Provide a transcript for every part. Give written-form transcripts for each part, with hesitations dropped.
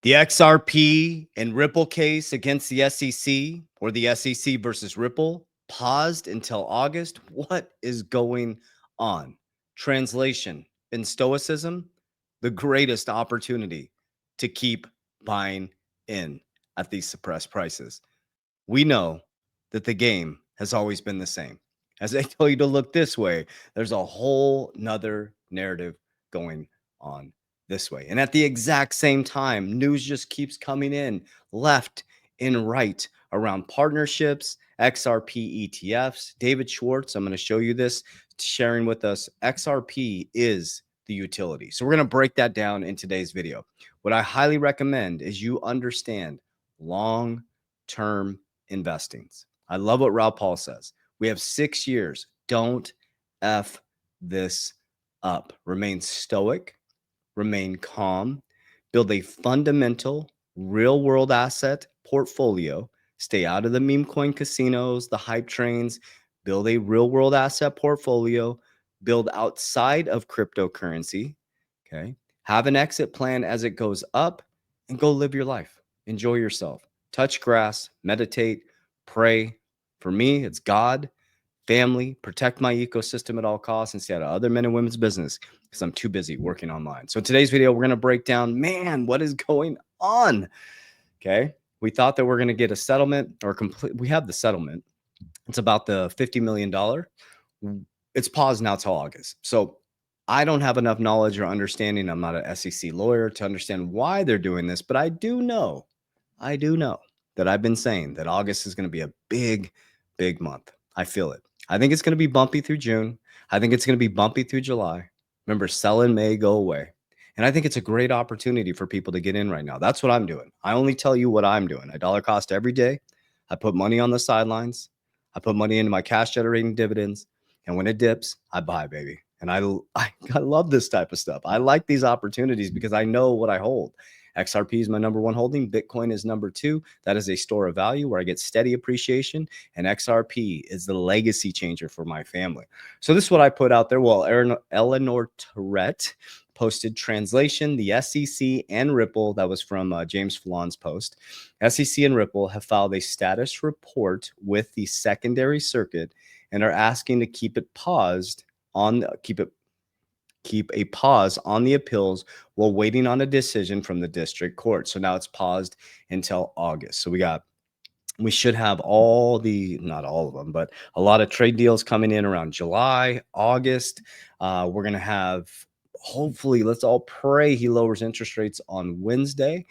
The XRP and Ripple case against the SEC, or the SEC versus Ripple, paused until August. What is going on? Translation: in Stoicism, the greatest opportunity to keep buying in at these suppressed prices. We know that the game has always been the same. As they tell you to look this way, there's a whole nother narrative going on this way. And at the exact same time, news just keeps coming in left and right around partnerships, XRP ETFs. David Schwartz, I'm going to show you this, sharing with us XRP is the utility. So we're going to break that down in today's video. What I highly recommend is you understand long-term investings. I love what Rob Paul says. We have 6 years. Don't F this up. Remain stoic, remain calm, build a fundamental real world asset portfolio, stay out of the meme coin casinos, the hype trains, build a real world asset portfolio, build outside of cryptocurrency. Okay. Have an exit plan as it goes up and go live your life. Enjoy yourself. Touch grass, meditate, pray. For me, it's God, family, protect my ecosystem at all costs, and stay out of other men and women's business because I'm too busy working online. So in today's video, we're going to break down, man, what is going on? Okay. We thought that we're going to get a settlement or complete. We have the settlement. It's about the $50 million. It's paused now till August. So I don't have enough knowledge or understanding. I'm not an SEC lawyer to understand why they're doing this, but I do know that I've been saying that August is going to be a big, big month. I feel it. I think it's going to be bumpy through June. I think it's going to be bumpy through July. Remember, sell in May, go away. And I think it's a great opportunity for people to get in right now. That's what I'm doing. I only tell you what I'm doing. I dollar cost every day. I put money on the sidelines. I put money into my cash generating dividends. And when it dips, I buy, baby. And I love this type of stuff. I like these opportunities because I know what I hold. XRP is my number one holding. Bitcoin is number two. That is a store of value where I get steady appreciation. And XRP is the legacy changer for my family. So this is what I put out there. Well, Eleanor Tourette posted translation, the SEC and Ripple, that was from James Fallon's post. SEC and Ripple have filed a status report with the secondary circuit and are asking to keep a pause on the appeals while waiting on a decision from the district court. So now it's paused until August. So we should have not all of them, but a lot of trade deals coming in around July, August. We're going to have, hopefully, let's all pray he lowers interest rates on Wednesday.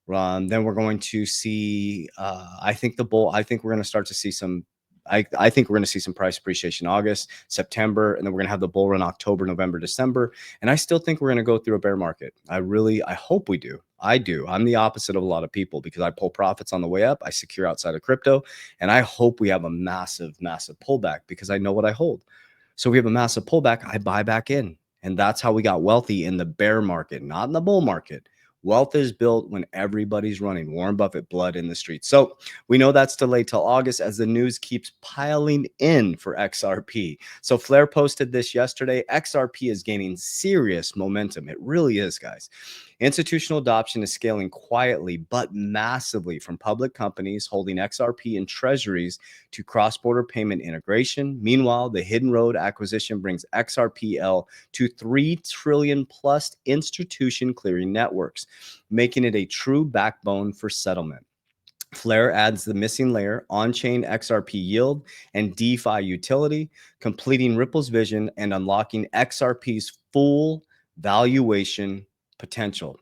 Then we're going to see, I think we're going to start to see some, I think we're going to see some price appreciation August, September, and then we're going to have the bull run October, November, December. And I still think we're going to go through a bear market. I hope we do. I do. I'm the opposite of a lot of people because I pull profits on the way up. I secure outside of crypto, and I hope we have a massive, massive pullback because I know what I hold. So if we have a massive pullback, I buy back in. And that's how we got wealthy in the bear market, not in the bull market. Wealth is built when everybody's running. Warren Buffett, blood in the streets. So we know that's delayed till August as the news keeps piling in for XRP. So Flair posted this yesterday. XRP is gaining serious momentum. It really is, guys. Institutional adoption is scaling quietly but massively from public companies holding XRP in treasuries to cross-border payment integration. Meanwhile, the Hidden Road acquisition brings XRPL to 3 trillion plus institution clearing networks, making it a true backbone for settlement. Flare adds the missing layer, on-chain XRP yield, and DeFi utility, completing Ripple's vision and unlocking XRP's full valuation potential.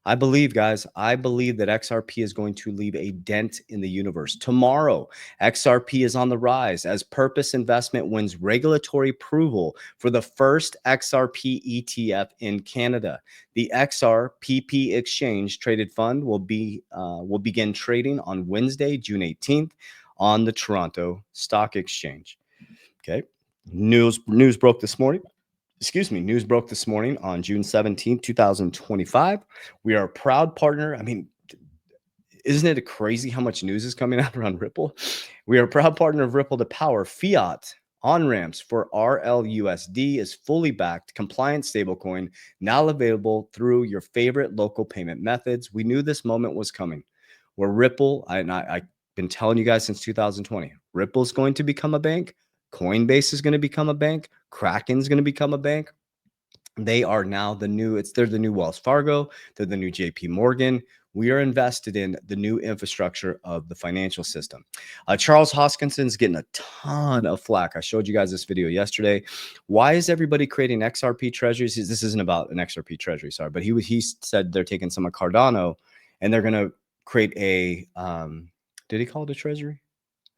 I believe, guys, I believe that XRP is going to leave a dent in the universe. Tomorrow, XRP is on the rise as Purpose Investment wins regulatory approval for the first XRP ETF in Canada. The XRPP exchange traded fund will begin trading on Wednesday, June 18th on the Toronto Stock Exchange. Okay. News broke this morning. News broke this morning on June 17th, 2025. We are a proud partner. I mean, isn't it crazy how much news is coming out around Ripple? We are a proud partner of Ripple to power fiat On-ramps for RLUSD is fully backed, compliant stablecoin, now available through your favorite local payment methods. We knew this moment was coming. Where Ripple, I've been telling you guys since 2020, Ripple's going to become a bank. Coinbase is going to become a bank. Kraken's going to become a bank. They are now they're the new Wells Fargo. They're the new JP Morgan. We are invested in the new infrastructure of the financial system. Charles Hoskinson's getting a ton of flack. I showed you guys this video yesterday. Why is everybody creating XRP treasuries? This isn't about an XRP treasury, sorry, but he said they're taking some of Cardano and they're going to create a, did he call it a treasury?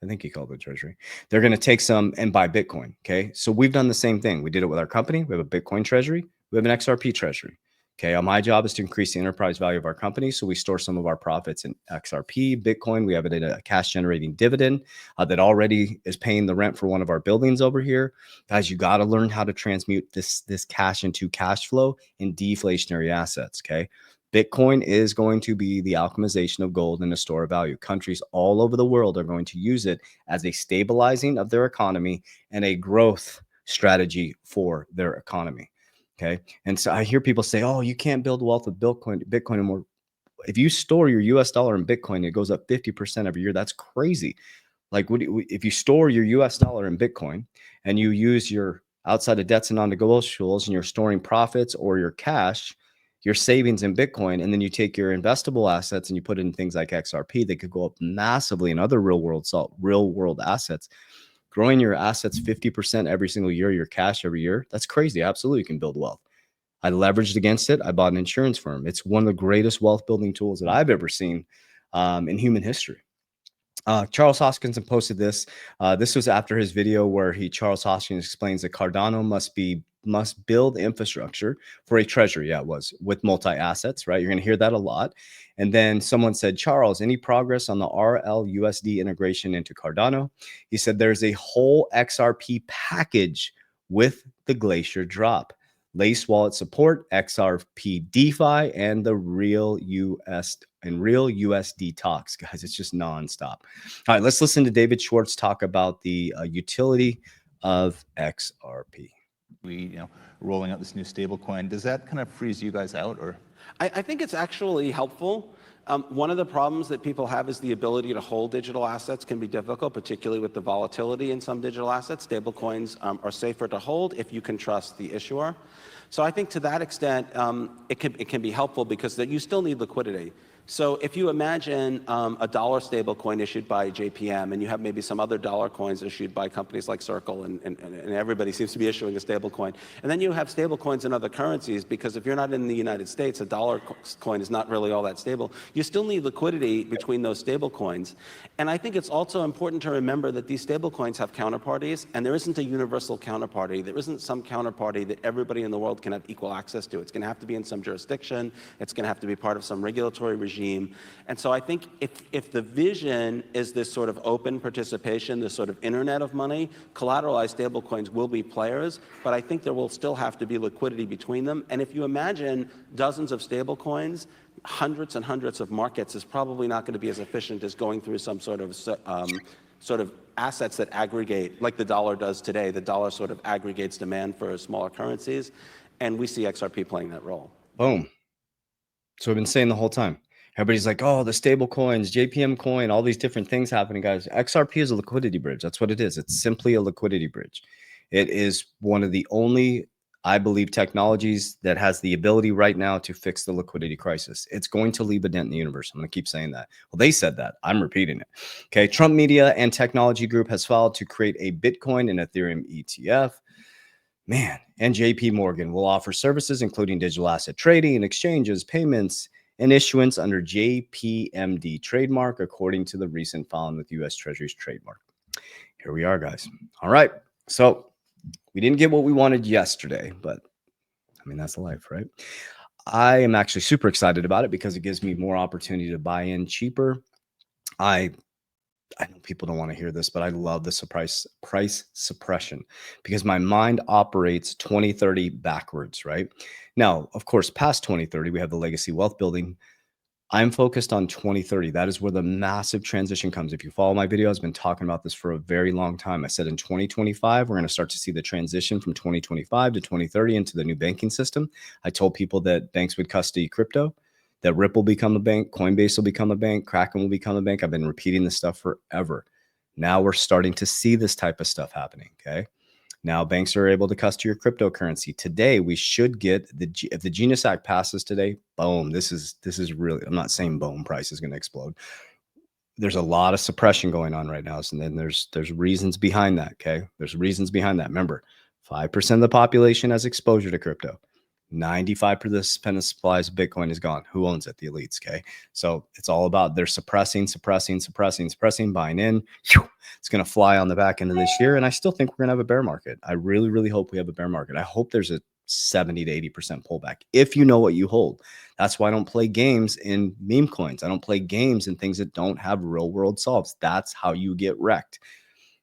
I think he called it treasury. They're going to take some and buy Bitcoin. Okay. So we've done the same thing. We did it with our company. We have a Bitcoin treasury. We have an XRP treasury. Okay. My job is to increase the enterprise value of our company. So we store some of our profits in XRP, Bitcoin. We have it in a cash generating dividend that already is paying the rent for one of our buildings over here. Guys, you got to learn how to transmute this cash into cash flow in deflationary assets. Okay. Bitcoin is going to be the alchemization of gold and a store of value. Countries all over the world are going to use it as a stabilizing of their economy and a growth strategy for their economy. Okay. And so I hear people say, oh, you can't build wealth with Bitcoin anymore. If you store your US dollar in Bitcoin, it goes up 50% every year. That's crazy. Like, if you store your US dollar in Bitcoin and you use your outside of debts and non-negotiables and you're storing profits or your cash, your savings in Bitcoin, and then you take your investable assets and you put it in things like XRP, they could go up massively in other real world assets. Growing your assets 50% every single year, your cash every year, that's crazy. Absolutely, you can build wealth. I leveraged against it. I bought an insurance firm. It's one of the greatest wealth building tools that I've ever seen in human history. Charles Hoskinson posted this. This was after his video where Charles Hoskinson explains that Cardano must build infrastructure for a treasury. Yeah, it was with multi-assets, right? You're going to hear that a lot. And then someone said, Charles, any progress on the RLUSD integration into Cardano? He said there's a whole XRP package with the Glacier drop. Lace wallet support, XRP DeFi, and the real USD talks, guys. It's just nonstop. All right, let's listen to David Schwartz talk about the utility of XRP. Rolling out this new stable coin, does that kind of freeze you guys out, or? I think it's actually helpful. One of the problems that people have is the ability to hold digital assets can be difficult, particularly with the volatility in some digital assets. Stable coins are safer to hold if you can trust the issuer. So I think to that extent, it can be helpful because you still need liquidity. So if you imagine a dollar stable coin issued by JPM, and you have maybe some other dollar coins issued by companies like Circle, and everybody seems to be issuing a stable coin. And then you have stable coins in other currencies, because if you're not in the United States, a dollar coin is not really all that stable. You still need liquidity between those stable coins. And I think it's also important to remember that these stable coins have counterparties, and there isn't a universal counterparty. There isn't some counterparty that everybody in the world can have equal access to. It's going to have to be in some jurisdiction. It's going to have to be part of some regulatory regime. And so I think if the vision is this sort of open participation, this sort of internet of money, collateralized stablecoins will be players, but I think there will still have to be liquidity between them. And if you imagine dozens of stablecoins, hundreds and hundreds of markets is probably not going to be as efficient as going through some sort of assets that aggregate, like the dollar does today. The dollar sort of aggregates demand for smaller currencies, and we see XRP playing that role. Boom. So I've been saying the whole time. Everybody's like, oh, the stable coins, JPM coin, all these different things happening, guys. XRP is a liquidity bridge. That's what it is. It's simply a liquidity bridge. It is one of the only, I believe, technologies that has the ability right now to fix the liquidity crisis. It's going to leave a dent in the universe. I'm going to keep saying that. Well, they said that. I'm repeating it. Okay. Trump Media and Technology Group has filed to create a Bitcoin and Ethereum ETF. Man, and JP Morgan will offer services including digital asset trading, exchanges, payments, and issuance under JPMD trademark, according to the recent filing with U.S. Treasury's trademark. Here we are, guys. All right. So we didn't get what we wanted yesterday, but I mean, that's life, right? I am actually super excited about it because it gives me more opportunity to buy in cheaper. I know people don't want to hear this, but I love the price suppression because my mind operates 2030 backwards, right? Now, of course, past 2030, we have the legacy wealth building I'm focused on 2030. That is where the massive transition comes. If you follow my video, I've been talking about this for a very long time. I said in 2025, we're going to start to see the transition from 2025 to 2030 into the new banking system. I told people that banks would custody crypto, that Ripple will become a bank, Coinbase will become a bank, Kraken will become a bank. I've been repeating this stuff forever. Now we're starting to see this type of stuff happening, okay? Now banks are able to custody your cryptocurrency. Today, we should get if the Genius Act passes today, boom, this is really, I'm not saying boom, price is going to explode. There's a lot of suppression going on right now. So then there's reasons behind that, okay? There's reasons behind that. Remember, 5% of the population has exposure to crypto. 95% of the supplies of Bitcoin is gone. Who owns it? The elites, okay? So it's all about they're suppressing, buying in. It's going to fly on the back end of this year. And I still think we're going to have a bear market. I really, really hope we have a bear market. I hope there's a 70 to 80% pullback if you know what you hold. That's why I don't play games in meme coins. I don't play games in things that don't have real world solves. That's how you get wrecked.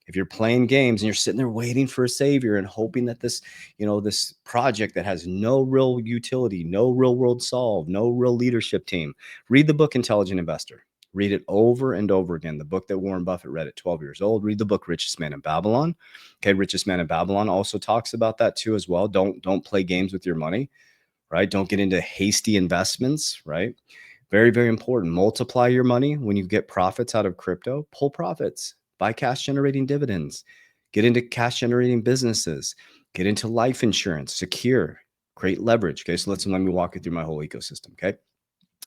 If you're playing games and you're sitting there waiting for a savior and hoping that this, this project that has no real utility, no real world solve, no real leadership team, read the book Intelligent Investor. Read it over and over again. The book that Warren Buffett read at 12 years old. Read the book Richest Man in Babylon. Okay, Richest Man in Babylon also talks about that too as well. Don't play games with your money, right? Don't get into hasty investments, right? Very, very important. Multiply your money when you get profits out of crypto. Pull profits. Buy cash generating dividends. Get into cash generating businesses. Get into life insurance. Secure. Create leverage. Okay, so let me walk you through my whole ecosystem. Okay.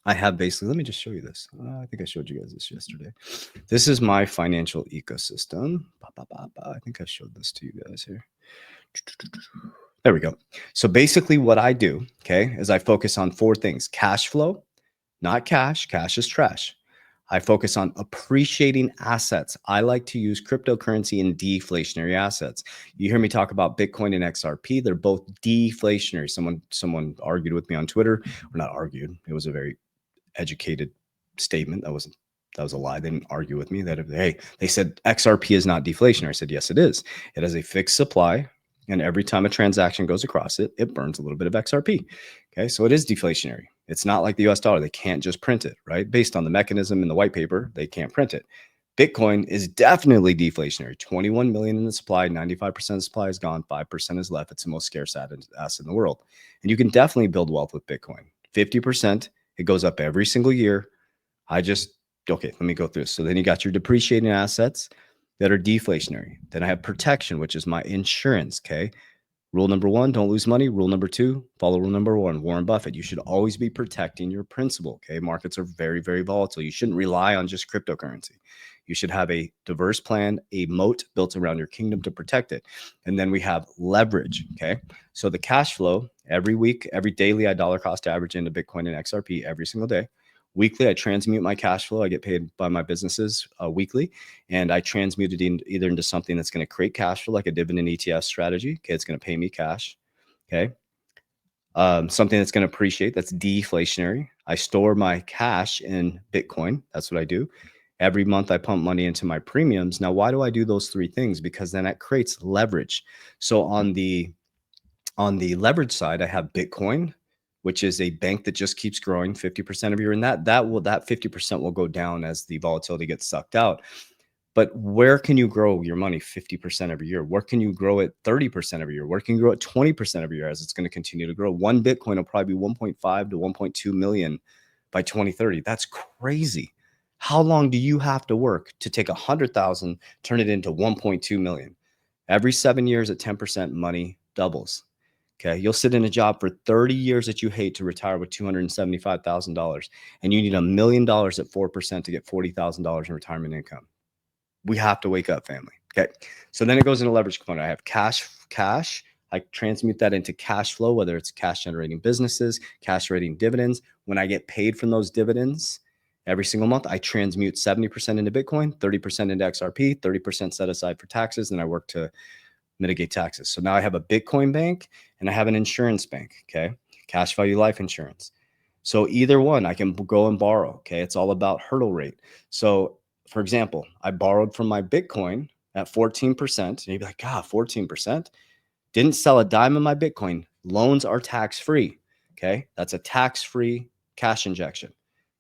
I have basically, let me just show you this. I think I showed you guys this yesterday. This is my financial ecosystem. I think I showed this to you guys here. There we go. So basically what I do, okay, is I focus on 4 things. Cash flow, not cash. Cash is trash. I focus on appreciating assets. I like to use cryptocurrency in deflationary assets. You hear me talk about Bitcoin and XRP. They're both deflationary. Someone argued with me on Twitter, or not argued. It was a very educated statement. That was a lie. They didn't argue with me that, hey, they said XRP is not deflationary. I said, yes, it is. It has a fixed supply. And every time a transaction goes across it, it burns a little bit of XRP. Okay, so it is deflationary. It's not like the US dollar. They can't just print it, right? Based on the mechanism in the white paper, they can't print it. Bitcoin is definitely deflationary. 21 million in the supply, 95% of the supply is gone, 5% is left. It's the most scarce asset in the world. And you can definitely build wealth with Bitcoin. 50%, it goes up every single year. Okay, let me go through this. So then you got your depreciating assets that are deflationary. Then I have protection, which is my insurance, okay? Rule number 1, don't lose money. Rule number 2, follow rule number 1. Warren Buffett, you should always be protecting your principal, okay? Markets are very, very volatile. You shouldn't rely on just cryptocurrency. You should have a diverse plan, a moat built around your kingdom to protect it. And then we have leverage, okay? So the cash flow, every week, every daily, I dollar cost average into Bitcoin and XRP every single day. Weekly, I transmute my cash flow. I get paid by my businesses weekly, and I transmute it either into something that's going to create cash flow, like a dividend ETF strategy. Okay, it's going to pay me cash. Okay, something that's going to appreciate, that's deflationary. I store my cash in Bitcoin. That's what I do. Every month, I pump money into my premiums. Now, why do I do those 3 things? Because then that creates leverage. So on the leverage side, I have Bitcoin, which is a bank that just keeps growing 50% of your, and that 50% will go down as the volatility gets sucked out. But where can you grow your money 50% every year? Where can you grow it 30% every year? Where can you grow it 20% every year as it's going to continue to grow? One Bitcoin will probably be 1.5 to 1.2 million by 2030. That's crazy. How long do you have to work to take 100,000, turn it into 1.2 million? Every 7 years at 10%, money doubles. Okay, you'll sit in a job for 30 years that you hate to retire with $275,000, and you need $1 million at 4% to get $40,000 in retirement income. We have to wake up, family. Okay, so then it goes into leverage component. I have cash. I transmute that into cash flow, whether it's cash generating businesses, cash generating dividends. When I get paid from those dividends every single month, I transmute 70% into Bitcoin, 30% into XRP, 30% set aside for taxes, and I work to mitigate taxes. So now I have a Bitcoin bank and I have an insurance bank, okay? Cash value life insurance. So either one, I can go and borrow, okay? It's all about hurdle rate. So for example, I borrowed from my Bitcoin at 14%. And you'd be like, God, 14%? Didn't sell a dime of my Bitcoin. Loans are tax-free, okay? That's a tax-free cash injection.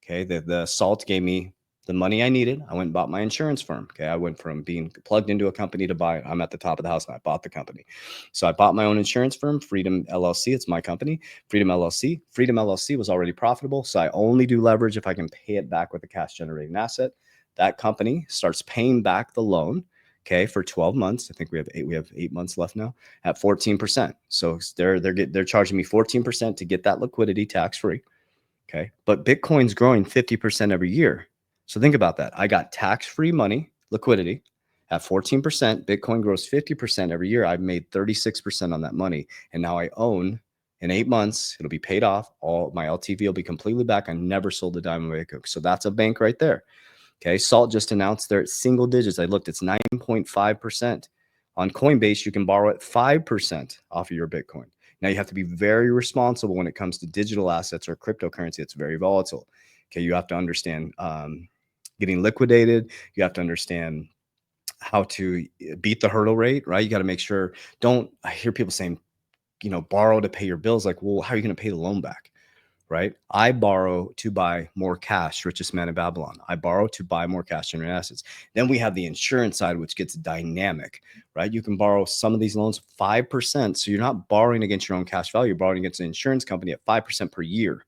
Okay. The SALT gave me the money I needed. I went and bought my insurance firm. Okay. I went from being plugged into a company to buy it. I'm at the top of the house and I bought the company. So I bought my own insurance firm, Freedom LLC. It's my company, Freedom LLC. Freedom LLC was already profitable. So I only do leverage if I can pay it back with a cash generating asset. That company starts paying back the loan. Okay, for 12 months. I think we have 8 months left now at 14%. So they're charging me 14% to get that liquidity tax free. Okay. But Bitcoin's growing 50% every year. So think about that. I got tax-free money, liquidity at 14%. Bitcoin grows 50% every year. I've made 36% on that money. And now I own in 8 months, it'll be paid off. All my LTV will be completely back. I never sold a dime of Ebook. So that's a bank right there. Okay. SALT just announced they're at single digits. I looked, it's 9.5%. On Coinbase, you can borrow at 5% off of your Bitcoin. Now you have to be very responsible when it comes to digital assets or cryptocurrency. It's very volatile. Okay. You have to understand getting liquidated. You have to understand how to beat the hurdle rate, right? You got to make sure, I hear people saying, borrow to pay your bills. Like, well, how are you going to pay the loan back? Right? I borrow to buy more cash, richest man in Babylon. I borrow to buy more cash generating assets. Then we have the insurance side, which gets dynamic, right? You can borrow some of these loans 5%. So you're not borrowing against your own cash value, you're borrowing against an insurance company at 5% per year,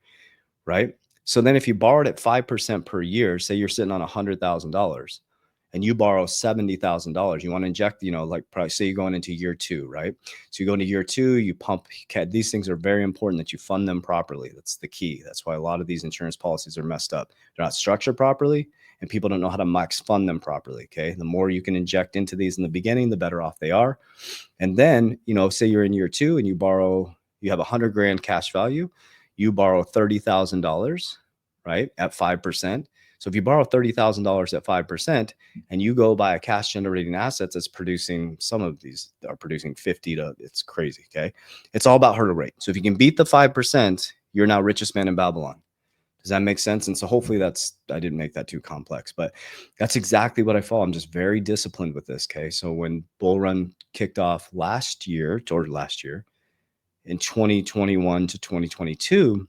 right? So then if you borrowed at 5% per year, say you're sitting on $100,000 and you borrow $70,000, you want to inject, like probably say you're going into year 2, right? So you go into year 2, you pump. These things are very important that you fund them properly. That's the key. That's why a lot of these insurance policies are messed up. They're not structured properly and people don't know how to max fund them properly. Okay. The more you can inject into these in the beginning, the better off they are. And then, say you're in year 2 and you have 100 grand cash value, you borrow $30,000, right? At 5%. So if you borrow $30,000 at 5% and you go buy a cash generating asset that's producing, some of these are producing 50 to, it's crazy. Okay. It's all about hurdle rate. So if you can beat the 5%, you're now richest man in Babylon. Does that make sense? And so hopefully I didn't make that too complex, but that's exactly what I follow. I'm just very disciplined with this. Okay. So when Bull Run kicked off last year in 2021 to 2022,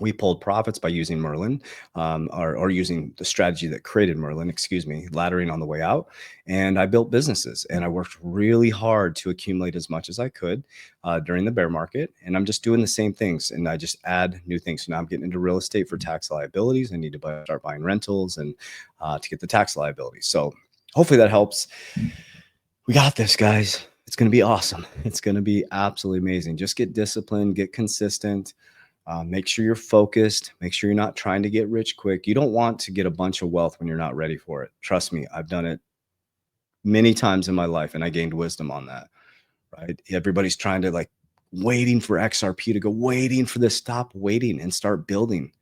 we pulled profits by using Merlin, or using the strategy that created Merlin, laddering on the way out. And I built businesses and I worked really hard to accumulate as much as I could during the bear market. And I'm just doing the same things and I just add new things. So now I'm getting into real estate for tax liabilities. I need to start buying rentals and to get the tax liabilities. So hopefully that helps. We got this, guys. It's going to be awesome. It's going to be absolutely amazing. Just get disciplined, get consistent. Make sure you're focused. Make sure you're not trying to get rich quick. You don't want to get a bunch of wealth when you're not ready for it. Trust me, I've done it many times in my life and I gained wisdom on that, right? Everybody's trying to waiting for XRP to go, waiting for this. Stop waiting and start building.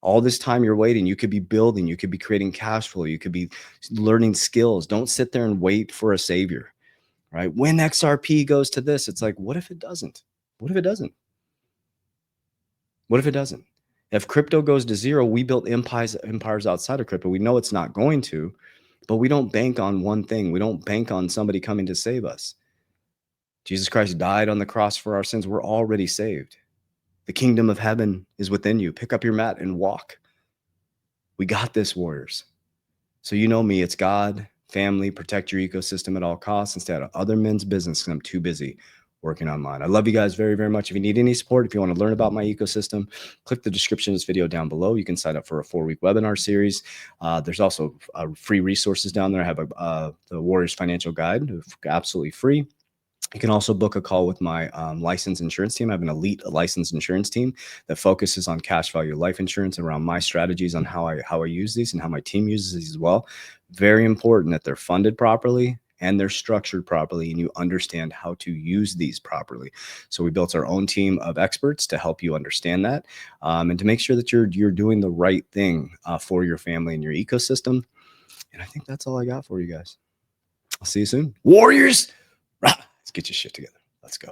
All this time you're waiting, you could be building, you could be creating cash flow, you could be learning skills. Don't sit there and wait for a savior, right? When XRP goes to this, it's like, what if it doesn't? What if it doesn't? What if it doesn't? If crypto goes to zero, we built empires outside of crypto. We know it's not going to, but we don't bank on one thing. We don't bank on somebody coming to save us. Jesus Christ died on the cross for our sins. We're already saved. The kingdom of heaven is within you. Pick up your mat and walk. We got this, warriors. So you know me, it's God, family, protect your ecosystem at all costs instead of other men's business because I'm too busy working on mine. I love you guys very, very much. If you need any support, if you want to learn about my ecosystem, click the description of this video down below. You can sign up for a 4-week webinar series. There's also free resources down there. I have the Warriors Financial Guide, absolutely free. You can also book a call with my licensed insurance team. I have an elite licensed insurance team that focuses on cash value life insurance around my strategies on how I use these and how my team uses these as well. Very important that they're funded properly and they're structured properly and you understand how to use these properly. So we built our own team of experts to help you understand that and to make sure that you're doing the right thing for your family and your ecosystem. And I think that's all I got for you guys. I'll see you soon. Warriors! Let's get your shit together. Let's go.